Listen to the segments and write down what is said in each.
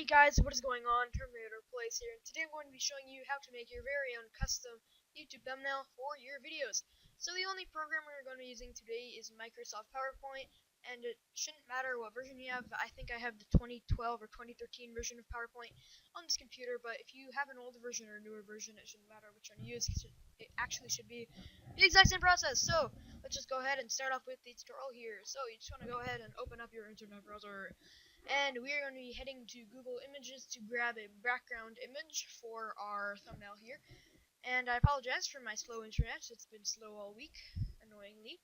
Hey guys, what is going on? Terminator Playz here, and today I'm going to be showing you how to make your very own custom YouTube thumbnail for your videos. So the only program we're going to be using today is Microsoft PowerPoint, and it shouldn't matter what version you have. I think I have the 2012 or 2013 version of PowerPoint on this computer, but if you have an older version or a newer version, it shouldn't matter which one you use, because it actually should be the exact same process. So let's just go ahead and start off with the tutorial here. So you just want to go ahead and open up your internet browser. And we're going to be heading to Google Images to grab a background image for our thumbnail here. And I apologize for my slow internet. It's been slow all week, annoyingly.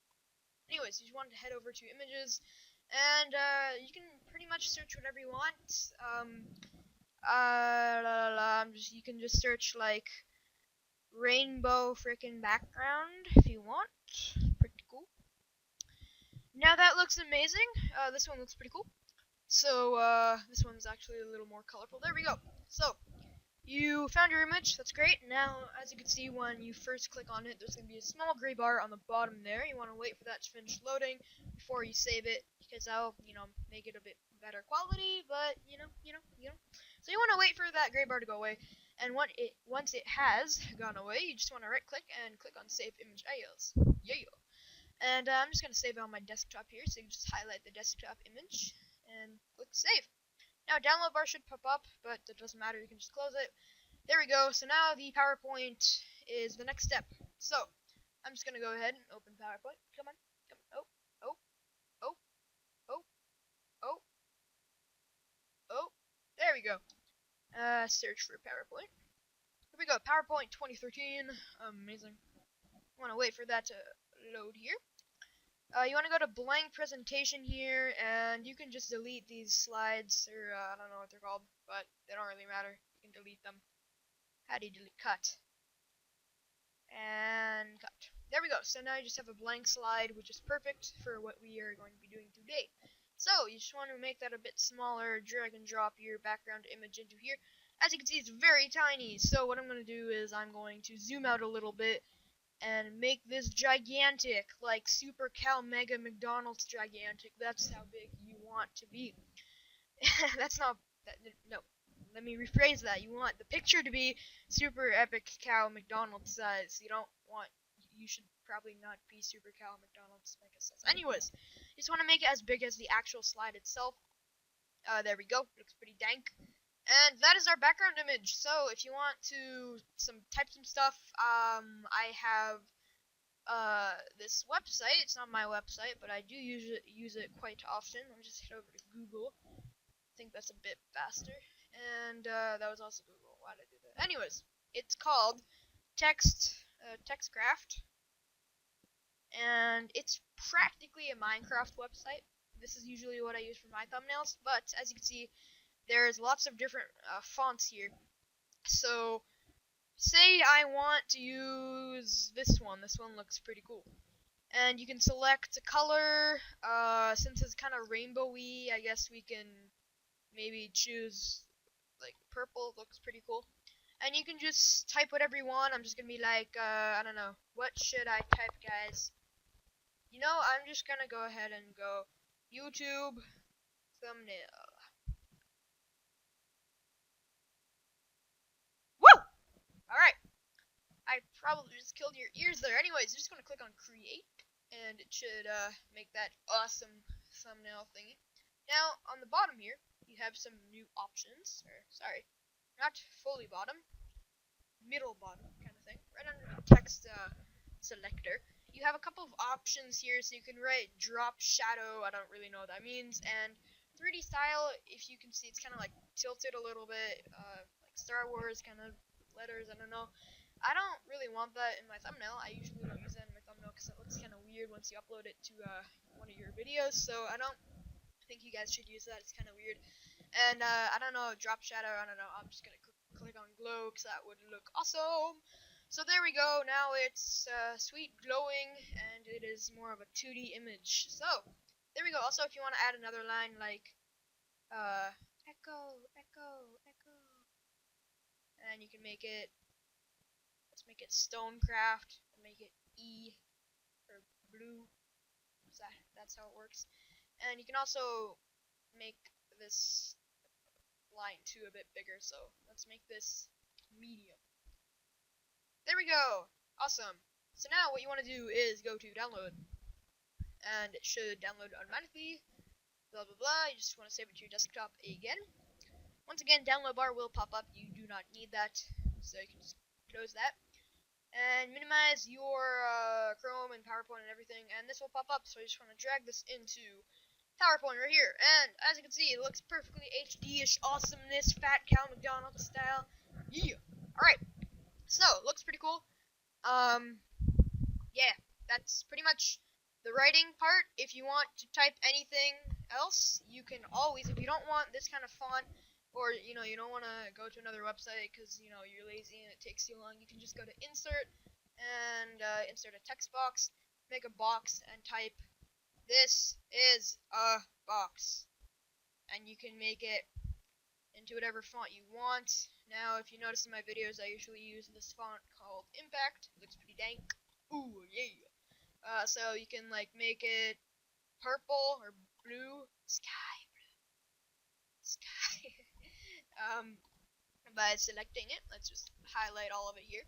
Anyways, you just want to head over to Images, and you can pretty much search whatever you want. You can just search like rainbow freaking background if you want. Pretty cool. Now that looks amazing. This one looks pretty cool. So, this one's actually a little more colorful. There we go. So, you found your image. That's great. Now, as you can see, when you first click on it, there's going to be a small gray bar on the bottom there. You want to wait for that to finish loading before you save it, because that'll, make it a bit better quality, but, So you want to wait for that gray bar to go away, and once it has gone away, you just want to right-click and click on Save Image As. Yeah. And I'm just going to save it on my desktop here, so you can just highlight the desktop image and click save. Now download bar should pop up, but that doesn't matter, you can just close it. There we go. So now the PowerPoint is the next step. So I'm just gonna go ahead and open PowerPoint. Come on. Oh, there we go. Search for PowerPoint. Here we go, PowerPoint 2013. Amazing. Want to wait for that to load here. You want to go to blank presentation here, and you can just delete these slides, or I don't know what they're called, but they don't really matter. You can delete them. How do you delete? Cut. And cut. There we go. So now you just have a blank slide, which is perfect for what we are going to be doing today. So you just want to make that a bit smaller, drag and drop your background image into here. As you can see, it's very tiny. So what I'm going to do is I'm going to zoom out a little bit and make this gigantic, like Super Cal Mega McDonald's gigantic. That's how big you want to be. No. Let me rephrase that. You want the picture to be Super Epic Cow McDonald's size. You should probably not be Super Cow McDonald's mega size. Anyways, you just want to make it as big as the actual slide itself. There we go. Looks pretty dank. And that is our background image. So if you want to type some stuff, I have this website. It's not my website, but I do use it quite often. Let me just head over to Google. I think that's a bit faster. And that was also Google. Why did I do that? Anyways, it's called Textcraft, and it's practically a Minecraft website. This is usually what I use for my thumbnails, but as you can see, there's lots of different fonts here. So say I want to use this one. This one looks pretty cool. And you can select a color. Since it's kind of rainbowy, I guess we can maybe choose like purple. Looks pretty cool. And you can just type whatever you want. I'm just gonna be like, I don't know. What should I type, guys? I'm just gonna go ahead and go YouTube thumbnail. Alright, I probably just killed your ears there. Anyways, you're just going to click on create, and it should make that awesome thumbnail thingy. Now, on the bottom here, you have some new options. Sorry, not fully bottom, middle bottom kind of thing. Right under the text selector, you have a couple of options here, so you can write drop shadow. I don't really know what that means. And 3D style, if you can see, it's kind of like tilted a little bit, like Star Wars kind of letters. I don't know. I don't really want that in my thumbnail. I usually don't use that in my thumbnail because it looks kind of weird once you upload it to one of your videos. So I don't think you guys should use that. It's kind of weird. And I don't know, drop shadow. I don't know. I'm just gonna click on glow because that would look awesome. So there we go. Now it's sweet glowing, and it is more of a 2D image. So there we go. Also, if you want to add another line like echo, and you can make it, let's make it Stonecraft, and make it E or blue. That's how it works. And you can also make this line to a bit bigger, so let's make this medium. There we go. Awesome. So now what you want to do is go to download, and it should download automatically. Blah blah blah. You just want to save it to your desktop again. Once again, download bar will pop up. You do not need that, so you can just close that. And minimize your Chrome and PowerPoint and everything, and this will pop up. So you just want to drag this into PowerPoint right here, and as you can see, it looks perfectly HD-ish awesomeness, fat cow McDonald's style. Yeah. All right. So it looks pretty cool. Yeah, that's pretty much the writing part. If you want to type anything else, you can always. If you don't want this kind of font, or you don't want to go to another website because you're lazy and it takes you long, you can just go to insert and insert a text box, make a box, and type "this is a box," and you can make it into whatever font you want. Now, if you notice in my videos, I usually use this font called Impact. It looks pretty dank. Ooh yeah. So you can make it purple or blue, sky by selecting it. Let's just highlight all of it here.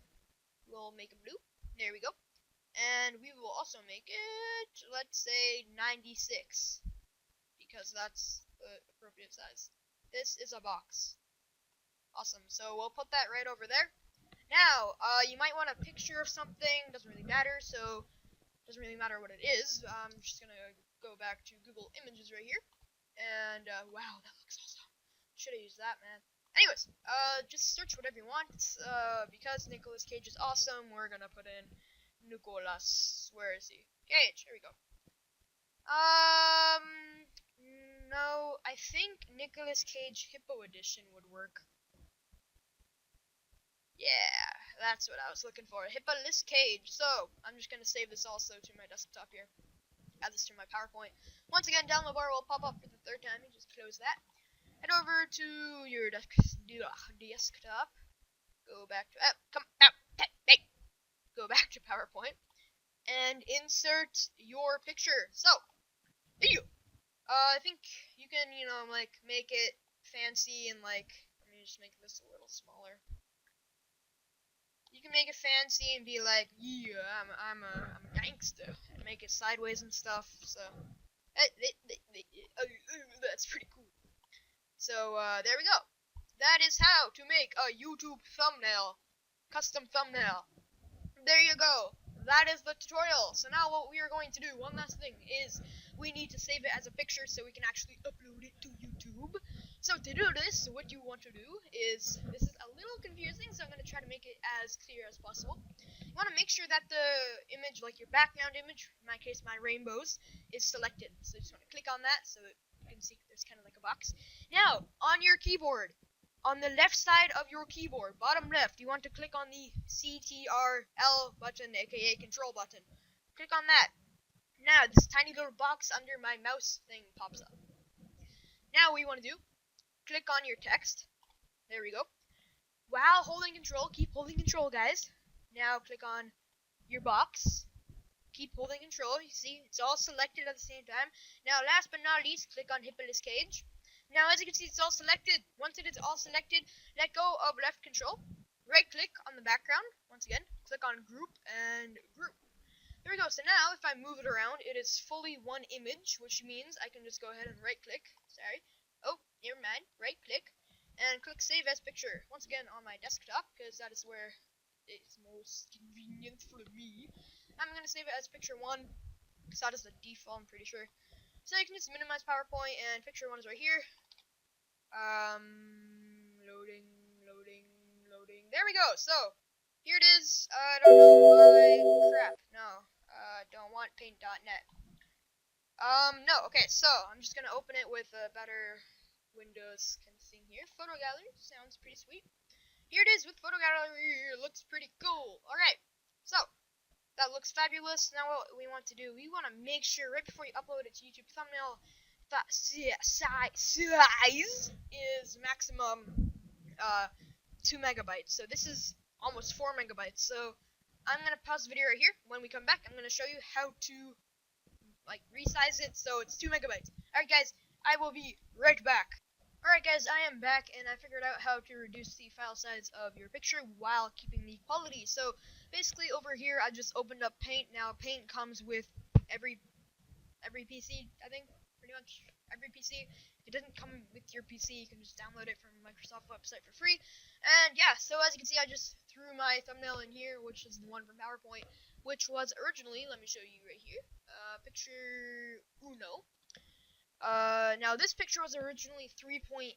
We'll make it blue. There we go. And we will also make it, let's say, 96, because that's the appropriate size. This is a box. Awesome. So we'll put that right over there. Now, you might want a picture of something. Doesn't really matter. So doesn't really matter what it is. I'm just gonna go back to Google Images right here. And wow, that looks awesome. Should have used that, man. Anyways, just search whatever you want. Because Nicolas Cage is awesome, we're gonna put in Nicolas. Where is he? Cage. Here we go. No, I think Nicolas Cage Hippo Edition would work. Yeah, that's what I was looking for. Nicolas Cage. So I'm just gonna save this also to my desktop here. Add this to my PowerPoint. Once again, download bar will pop up for the third time. You just close that. Head over to your desktop. Go back to go back to PowerPoint and insert your picture. So, I think you can make it fancy and let me just make this a little smaller. You can make it fancy and be like, yeah, I'm a gangster, and make it sideways and stuff. So that's pretty cool. So there we go. That is how to make a YouTube thumbnail, custom thumbnail. There you go. That is the tutorial. So now what we are going to do, one last thing, is we need to save it as a picture so we can actually upload it to YouTube. So to do this, what you want to do is, this is a little confusing, so I'm going to try to make it as clear as possible. You want to make sure that the image, your background image, in my case my rainbows, is selected. So you just want to click on that so that you can see there's kind of like a box. Now, on your keyboard, on the left side of your keyboard, bottom left, you want to click on the CTRL button, aka control button. Click on that. Now, this tiny little box under my mouse thing pops up. Now, what you want to do, click on your text. There we go. While holding control, keep holding control, guys. Now, click on your box. Keep holding control. You see, it's all selected at the same time. Now, last but not least, click on Nicolas Cage. Now, as you can see, it's all selected. Once it is all selected, let go of left control. Right-click on the background. Once again, click on Group and Group. There we go. So now, if I move it around, it is fully one image, which means I can just go ahead and right-click. Sorry. Oh, never mind. Right-click. And click Save as Picture. Once again, on my desktop, because that is where it's most convenient for me. I'm going to save it as Picture 1. So that is the default, I'm pretty sure. So you can just minimize PowerPoint, and Picture 1 is right here. Loading. There we go. So, here it is. I don't know why. Crap. No. Don't want paint.net. No. Okay, so I'm just going to open it with a better Windows kind of thing here. Photo gallery. Sounds pretty sweet. Here it is with photo gallery. It looks pretty cool. Alright. So, that looks fabulous. Now what we want to do, we want to make sure right before you upload it to YouTube thumbnail, that size is maximum 2 megabytes. So this is almost 4 megabytes. So I'm going to pause the video right here. When we come back, I'm going to show you how to resize it so it's 2 megabytes. Alright guys, I will be right back. Alright guys, I am back and I figured out how to reduce the file size of your picture while keeping the quality. So basically over here I just opened up Paint. Now Paint comes with every PC, I think, pretty much every PC. If it doesn't come with your PC, you can just download it from Microsoft website for free. And yeah, so as you can see, I just threw my thumbnail in here, which is the one from PowerPoint, which was originally, let me show you right here, picture uno. Now this picture was originally 3.8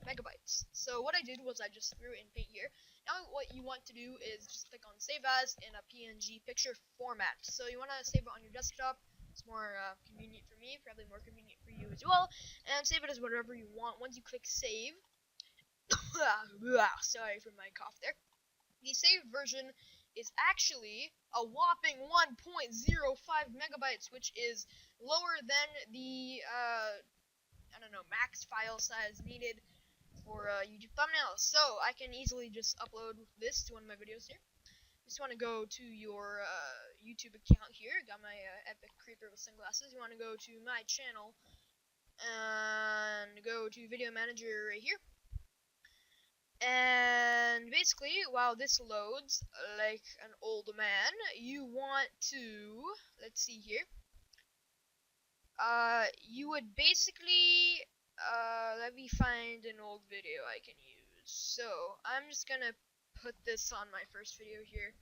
megabytes. So what I did was I just threw it in Paint here. Now what you want to do is just click on Save As in a PNG picture format. So you want to save it on your desktop. It's more convenient for me, probably more convenient for you as well. And save it as whatever you want. Once you click Save, sorry for my cough there. The saved version is actually a whopping 1.05 megabytes, which is lower than the I don't know, max file size needed for YouTube thumbnails. So I can easily just upload this to one of my videos here. Just want to go to your YouTube account here. Got my epic creeper with sunglasses. You want to go to my channel and go to video manager right here. And basically, while this loads like an old man, you want to, let's see here, you would basically, let me find an old video I can use. So, I'm just gonna put this on my first video here,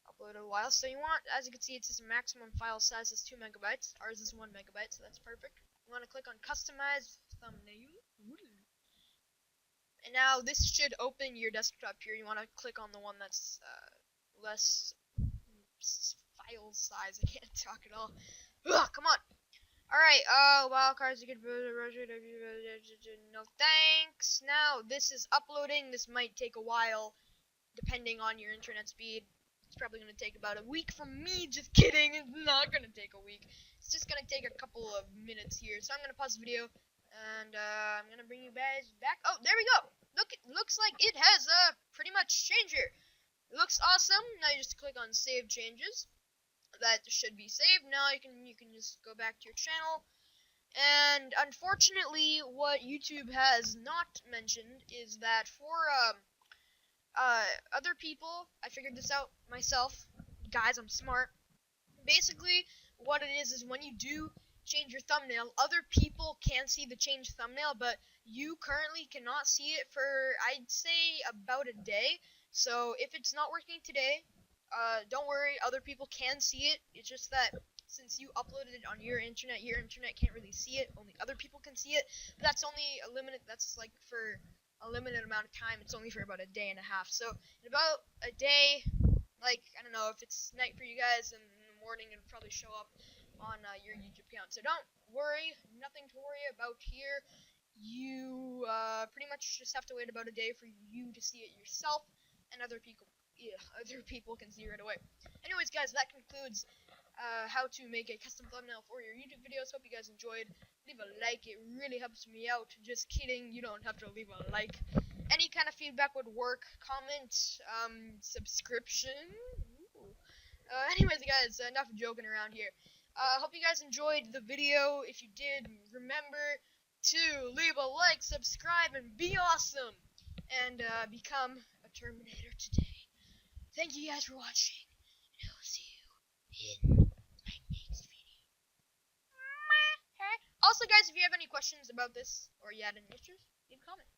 upload a while. So you want, as you can see, it says maximum file size is 2 megabytes, ours is 1 megabyte, so that's perfect. You want to click on customize thumbnail. And now this should open your desktop here. You want to click on the one that's less file size. I can't talk at all. Ugh, come on. Alright, wildcards you can no thanks. Now this is uploading. This might take a while depending on your internet speed. It's probably going to take about a week from me. Just kidding. It's not going to take a week. It's just going to take a couple of minutes here. So I'm going to pause the video. And I'm gonna bring you guys back. Oh, there we go. Look, it looks like it has pretty much changed here. It looks awesome. Now you just click on Save Changes. That should be saved. Now you can just go back to your channel. And unfortunately, what YouTube has not mentioned is that for other people, I figured this out myself. Guys, I'm smart. Basically, what it is when you do change your thumbnail, other people can see the changed thumbnail, but you currently cannot see it for, I'd say, about a day. So if it's not working today, don't worry, other people can see it. It's just that since you uploaded it on your internet can't really see it. Only other people can see it. But that's only a limited, that's like for a limited amount of time. It's only for about a day and a half. So in about a day, like, I don't know, if it's night for you guys and in the morning, it'll probably show up on your YouTube account. So don't worry, nothing to worry about here. You pretty much just have to wait about a day for you to see it yourself, and other people can see right away. Anyways, guys, that concludes how to make a custom thumbnail for your YouTube videos. Hope you guys enjoyed. Leave a like, it really helps me out. Just kidding, you don't have to leave a like. Any kind of feedback would work. Comment, subscription. Anyways, guys, enough joking around here. Hope you guys enjoyed the video. If you did, remember to leave a like, subscribe, and be awesome. And become a Terminator today. Thank you guys for watching. And I will see you in my next video. Also, guys, if you have any questions about this or you had any issues, leave a comment.